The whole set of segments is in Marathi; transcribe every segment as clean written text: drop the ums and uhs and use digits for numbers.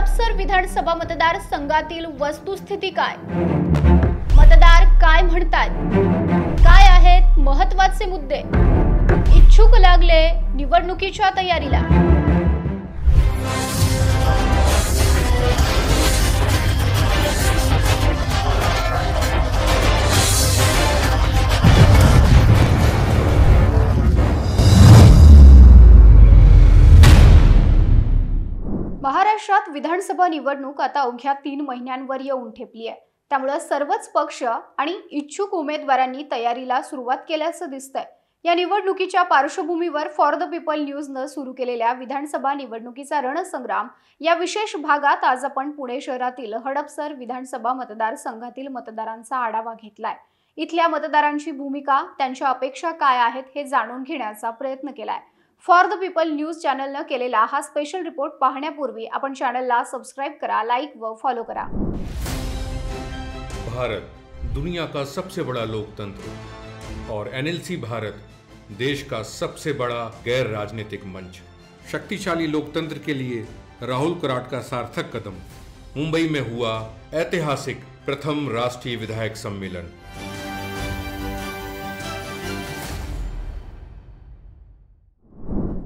हडपसर विधानसभा मतदारसंघातील वस्तुस्थिती काय, मतदार काय म्हणतात, काय आहेत महत्त्वाचे मुद्दे, इच्छुक लागले निवडणुकीच्या तयारीला। महाराष्ट्रात विधानसभा निवडणूक आता अवघ्या 3 महिन्यांवर येऊन ठेपली आहे। त्यामुळे सर्वच पक्ष आणि इच्छुक उमेदवारांनी तयारीला सुरुवात केल्याचं दिसतंय। या निवडणुकीच्या पार्श्वभूमीवर फॉर द पीपल न्यूजने सुरू केलेल्या विधानसभा निवडणुकीचा रणसंग्राम या विशेष भागात आज आपण पुणे शहरातील हडपसर विधानसभा मतदारसंघातील मतदारांचा आढावा घेतलाय। इथल्या मतदारांची भूमिका, त्यांच्या अपेक्षा काय आहेत हे जाणून घेण्याचा प्रयत्न केलाय। फॉर द पीपल न्यूज चॅनलने केलेला हा स्पेशल रिपोर्ट पाहण्यापूर्वी आपण चॅनलला सबस्क्राइब करा, लाईक व फॉलो करा। भारत दुनिया का सबसे बड़ा लोकतंत्र और एनएलसी भारत देश का सबसे बड़ा गैर राजनीतिक मंच। शक्तिशाली लोकतंत्र के लिए राहुल कराट का सार्थक कदम। मुंबई में हुआ ऐतिहासिक प्रथम राष्ट्रीय विधायक सम्मेलन।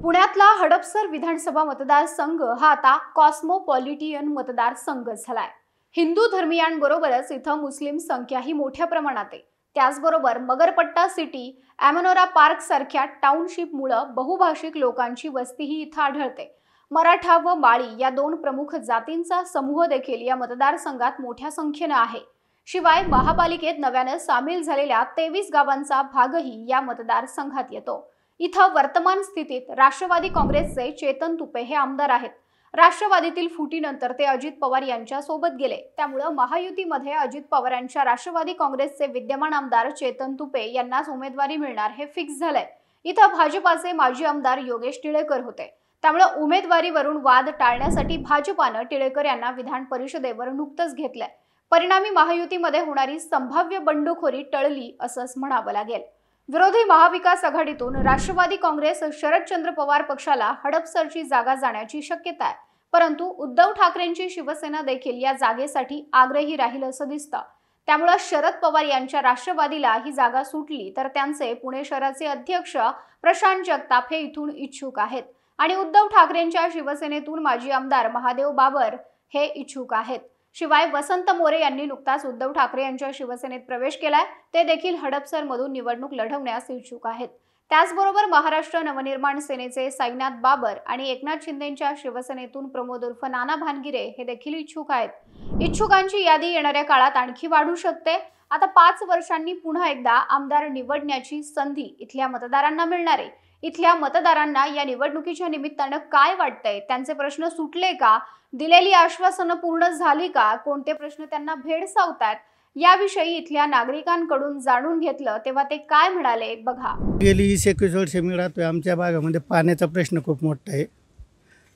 पुण्यातला हडपसर विधानसभा मतदारसंघ हा आता कॉस्मोपॉलिटियन मतदारसंघ झालाय। हिंदू धर्मीयांबरोबरच इथं मुस्लिम संख्याही मोठ्या प्रमाणात आहे। त्याचबरोबर मगरपट्टा सिटी, अॅमनोरा पार्क सारख्या टाउनशिपमुळे बहुभाषिक लोकांची वस्तीही इथं आढळते। मराठा व माळी या 2 प्रमुख जातींचा समूह देखील या मतदारसंघात मोठ्या संख्येने आहे। शिवाय महापालिकेत नव्याने सामील झालेल्या 23 गावांचा भागही या मतदारसंघात येतो। इथं वर्तमान स्थितीत राष्ट्रवादी काँग्रेसचे चेतन तुपे हे आमदार आहेत। राष्ट्रवादीतील फुटीनंतर ते अजित पवार यांच्या सोबत गेले। त्यामुळे महायुतीमध्ये अजित पवारांच्या राष्ट्रवादी काँग्रेसचे विद्यमान आमदार चेतन तुपे यांनाच उमेदवारी मिळणार हे फिक्स झालंय। इथं भाजपाचे माजी आमदार योगेश टिळेकर होते। त्यामुळे उमेदवारीवरून वाद टाळण्यासाठी भाजपाने टिळेकर यांना विधान परिषदेवर नुकतंच घेतलंय। परिणामी महायुतीमध्ये होणारी संभाव्य बंडखोरी टळली असंच म्हणावं लागेल। विरोधी महाविकास आघाडीतून राष्ट्रवादी काँग्रेस शरदचंद्र पवार पक्षाला हडपसरची जागा जाण्याची शक्यता आहे। परंतु उद्धव ठाकरेंची शिवसेना देखील या जागेसाठी आग्रही राहील असं दिसतं। त्यामुळे शरद पवार यांच्या राष्ट्रवादीला ही जागा सुटली तर त्यांचे पुणे शहराचे अध्यक्ष प्रशांत जगताप हे इथून इच्छुक आहेत आणि उद्धव ठाकरेंच्या शिवसेनेतून माजी आमदार महादेव बाबर हे इच्छुक आहेत। शिवाय वसंत मोरे यांनी नुकताच उद्धव ठाकरे यांच्या शिवसेनेत प्रवेश केलाय। ते देखील हडपसरमधून निवडणूक लढवण्यास इच्छुक आहेत। त्याचबरोबर महाराष्ट्र नवनिर्माण सेनेचे साईनाथ बाबर आणि एकनाथ शिंदेंच्या शिवसेनेतून प्रमोद उर्फ नाना भानगिरे हे देखील इच्छुक आहेत। इच्छुकांची यादी येणाऱ्या काळात आणखी वाढू शकते। आता 5 वर्षांनी पुन्हा एकदा आमदार निवडण्याची संधी इथल्या मतदारांना मिळणार आहे। इथल्या मतदारांना या निवडणुकीच्या निमित्तानं काय वाटतंय, त्यांचे प्रश्न सुटले का, दिलेली आश्वासनं पूर्ण झाली का, कोणते प्रश्न त्यांना भेडसावतात याविषयी इथल्या नागरिकांकडून जाणून घेतलं तेव्हा ते काय म्हणाले बघा। गेली 21 वर्षे मी राहतोय। आमच्या भागामध्ये पाण्याचा प्रश्न खूप मोठा आहे।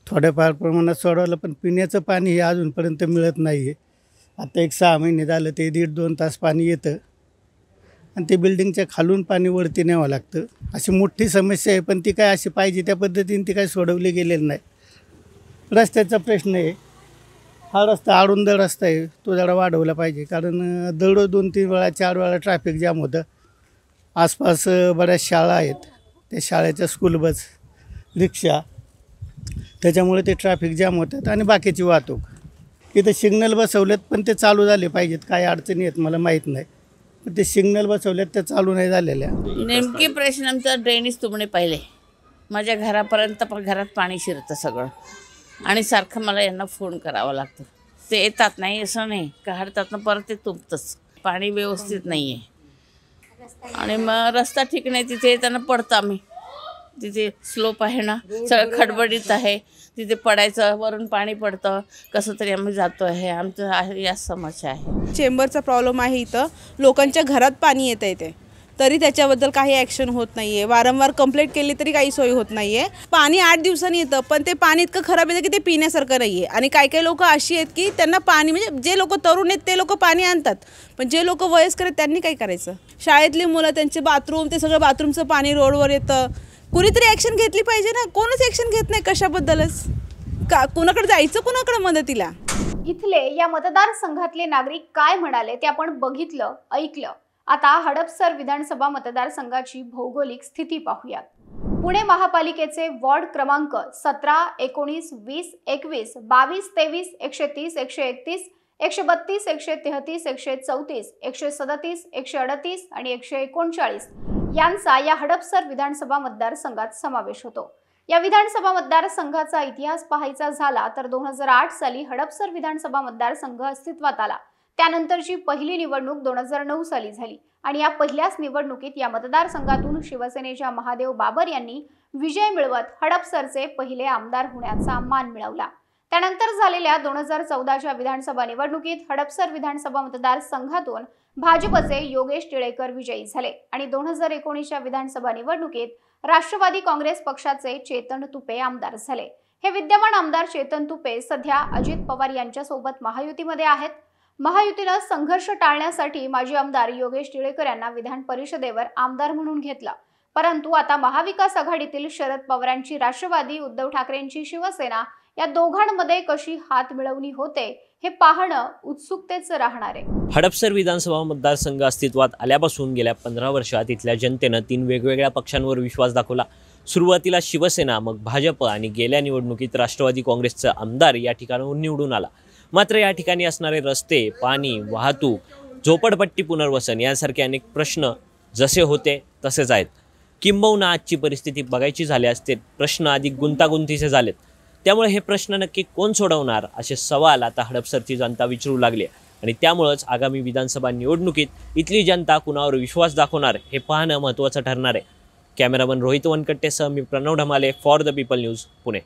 थोड्याफार प्रमाणात सोडवलं पण पिण्याचं पाणी हे अजूनपर्यंत मिळत नाही आहे। आता 6 महिने झालं ते 1.5-2 तास पाणी येतं आणि ते बिल्डिंगच्या खालून पाणी वरती न्यावं लागतं। अशी मोठी समस्या आहे, पण ती काय अशी पाहिजे त्या पद्धतीने ती काय सोडवली गेलेली नाही। रस्त्याचा प्रश्न आहे। हा रस्ता अरुंद रस्ता आहे, तो जरा वाढवला पाहिजे, कारण दररोज 2-3 वेळा 4 वेळा ट्रॅफिक जाम होतं। आसपास बऱ्याच शाळा आहेत, त्या शाळेच्या स्कूल बस, रिक्षा, त्याच्यामुळे ते ट्रॅफिक जाम होतात आणि बाकीची वाहतूक। इथं सिग्नल बसवलेत पण ते चालू झाले पाहिजेत। काय अडचणी आहेत मला माहीत नाही, पण ते सिग्नल बसवलेत त्या चालू नाही झालेल्या। नेमके प्रश्न आमचा ड्रेनेज तुंबणे पाहिले। माझ्या घरापर्यंत घरात पाणी शिरतं सगळं आणि सारखं मला यांना फोन करावा लागतो। ते येतात नाही असं नाही, काढतात ना परत ते तुंबतंच। पाणी व्यवस्थित नाही आहे आणि मग रस्ता ठीक नाही, तिथे येताना पडतं आम्ही। तिथे स्लोप आहे ना, सगळं खडबडीत आहे, तिथे पडायचं, वरून पाणी पडतं, कसं तरी आम्ही जातो आहे। आमचं या समस्या आहे। चेंबरचा प्रॉब्लेम आहे। इथं लोकांच्या घरात पाणी येतं आहे ते, तरी त्याच्याबद्दल काही ॲक्शन होत नाही आहे। वारंवार कंप्लेंट केली तरी काही सोय होत नाही आहे। पाणी 8 दिवसांनी येतं, पण ते पाणी इतकं खराब येतं की ते पिण्यासारखं नाही आहे। आणि काही लोक अशी आहेत की त्यांना पाणी, म्हणजे जे लोक तरुण आहेत ते लोक पाणी आणतात, पण जे लोक वयस्कर आहेत त्यांनी काय करायचं। शाळेतली मुलं, त्यांचे बाथरूम, ते सगळं बाथरूमचं पाणी रोडवर येतं। कुणीतरी ॲक्शन घेतली पाहिजे ना, कोणच ॲक्शन घेत नाही कशाबद्दलच। कुणाकडे जायचं, कुणाकडे मदतीला? इथले या मतदारसंघातले नागरिक काय म्हणाले ते आपण बघितलं, ऐकलं. आता हडपसर विधानसभा मतदारसंघाची भौगोलिक स्थिती पाहूयात. पुणे महापालिकेचे वॉर्ड क्रमांक 17, 19, 20, 21, 22, 23, 130, 131, 132, 133, 134, 137, 138 आणि 139 यांचा या हडपसर विधानसभा मतदारसंघात समावेश होतो. या विधानसभा मतदारसंघाचा इतिहास पाहायचा झाला तर 2008 साली हडपसर विधानसभा मतदारसंघ अस्तित्वात आला. त्यानंतरची पहिली निवडणूक 2009 साली झाली आणि या पहिल्याच निवडणुकीत या मतदारसंघातून शिवसेनेच्या महादेव बाबर यांनी विजय मिळवत हडपसरचे पहिले आमदार होण्याचा मान मिळवला. त्यानंतर झालेल्या 2014च्या विधानसभा निवडणुकीत हडपसर विधानसभा मतदारसंघातून भाजपचे योगेश टिळेकर विजयी झाले आणि 2019च्या विधानसभा निवडणुकीत राष्ट्रवादी काँग्रेस पक्षाचे चेतन तुपे आमदार झाले. हे विद्यमान आमदार चेतन तुपे सध्या अजित पवार यांच्यासोबत महायुतीमध्ये आहेत. महायुतीनं संघर्ष टाळण्यासाठी माजी आमदार योगेश टिळेकर यांना विधान परिषदेवर आमदार म्हणून घेतलं. परंतु आता महाविकास आघाडीतील शरद पवारांची राष्ट्रवादी, उद्धव ठाकरेंची शिवसेना या दोघांमध्ये कशी हात मिळवणी होते हे पाहणं उत्सुकतेचं राहणार आहे. हडपसर विधानसभा मतदारसंघ अस्तित्वात आल्यापासून गेल्या 15 वर्षात इथल्या जनतेनं 3 वेगवेगळ्या पक्षांवर विश्वास दाखवला. सुरुवातीला शिवसेना, मग भाजप आणि गेल्या निवडणुकीत राष्ट्रवादी काँग्रेसचा आमदार या ठिकाणाहून निवडून आला. मात्र या ठिकाणी असणारे रस्ते, पाणी, वाहतूक, झोपडपट्टी पुनर्वसन यांसारखे अनेक प्रश्न जसे होते तसेच आहेत. किंबहुना आजची परिस्थिती बघायची झाल्यास ते प्रश्न अधिक गुंतागुंतीचे झालेत. त्यामुळे हे प्रश्न नक्की कोण सोडवणार असे सवाल आता हडपसरची जनता विचारू लागली आणि त्यामुळेच आगामी विधानसभा निवडणुकीत इथली जनता कुणावर विश्वास दाखवणार हे पाहणं महत्त्वाचं ठरणार आहे. कॅमेरामन रोहित वनकट्टेसह मी Pranav Dhamale, for the people news, Pune.